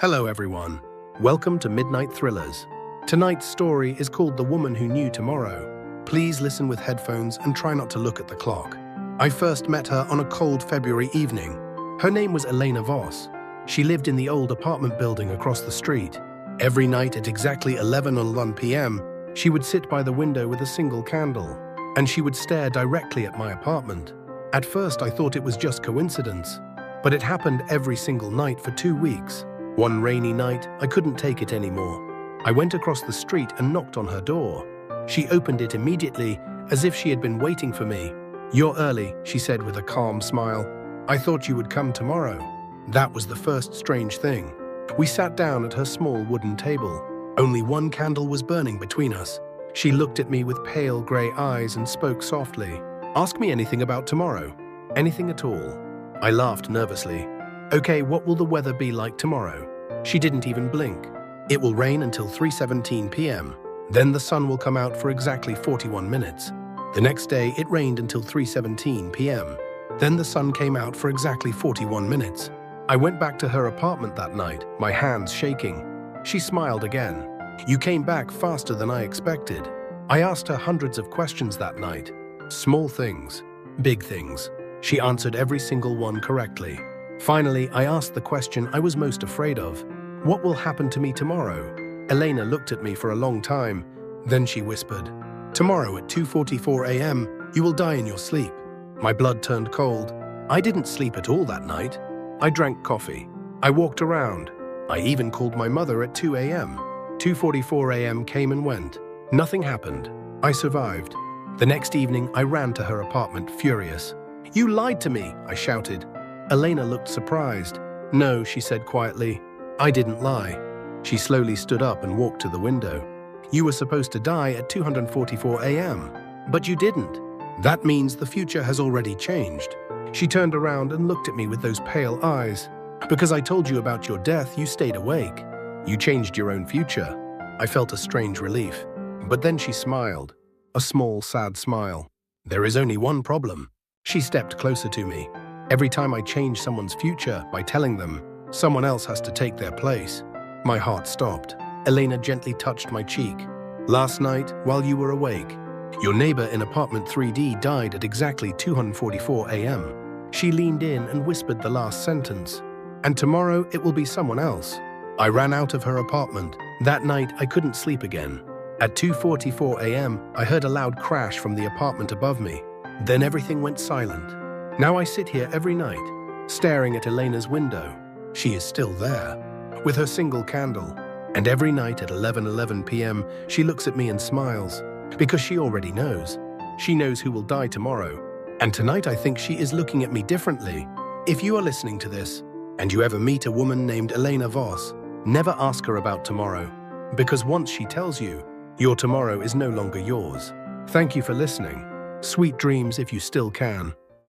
Hello everyone, welcome to Midnight Thrillers. Tonight's story is called The Woman Who Knew Tomorrow. Please listen with headphones and try not to look at the clock. I first met her on a cold February evening. Her name was Elena Voss. She lived in the old apartment building across the street. Every night at exactly 11:01 p.m., she would sit by the window with a single candle, and she would stare directly at my apartment. At first I thought it was just coincidence, but it happened every single night for 2 weeks. One rainy night, I couldn't take it anymore. I went across the street and knocked on her door. She opened it immediately, as if she had been waiting for me. "You're early," she said with a calm smile. "I thought you would come tomorrow." That was the first strange thing. We sat down at her small wooden table. Only one candle was burning between us. She looked at me with pale grey eyes and spoke softly. "Ask me anything about tomorrow. Anything at all." I laughed nervously. "Okay, what will the weather be like tomorrow?" She didn't even blink. "It will rain until 3:17 p.m. Then the sun will come out for exactly 41 minutes. The next day, it rained until 3:17 p.m. Then the sun came out for exactly 41 minutes. I went back to her apartment that night, my hands shaking. She smiled again. "You came back faster than I expected." I asked her hundreds of questions that night. Small things, big things. She answered every single one correctly. Finally, I asked the question I was most afraid of. "What will happen to me tomorrow?" Elena looked at me for a long time. Then she whispered, "Tomorrow at 2:44 a.m., you will die in your sleep." My blood turned cold. I didn't sleep at all that night. I drank coffee. I walked around. I even called my mother at 2 a.m. 2:44 a.m. came and went. Nothing happened. I survived. The next evening, I ran to her apartment, furious. "You lied to me!" I shouted. Elena looked surprised. "No," she said quietly. "I didn't lie." She slowly stood up and walked to the window. "You were supposed to die at 2:44 a.m., but you didn't. That means the future has already changed." She turned around and looked at me with those pale eyes. "Because I told you about your death, you stayed awake. You changed your own future." I felt a strange relief. But then she smiled. A small, sad smile. "There is only one problem." She stepped closer to me. "Every time I change someone's future by telling them, someone else has to take their place." My heart stopped. Elena gently touched my cheek. "Last night, while you were awake, your neighbor in apartment 3D died at exactly 2:44 a.m. She leaned in and whispered the last sentence. "And tomorrow it will be someone else." I ran out of her apartment. That night, I couldn't sleep again. At 2:44 a.m., I heard a loud crash from the apartment above me. Then everything went silent. Now I sit here every night, staring at Elena's window. She is still there, with her single candle. And every night at 11:11 p.m., she looks at me and smiles, because she already knows. She knows who will die tomorrow. And tonight I think she is looking at me differently. If you are listening to this, and you ever meet a woman named Elena Voss, never ask her about tomorrow, because once she tells you, your tomorrow is no longer yours. Thank you for listening. Sweet dreams if you still can.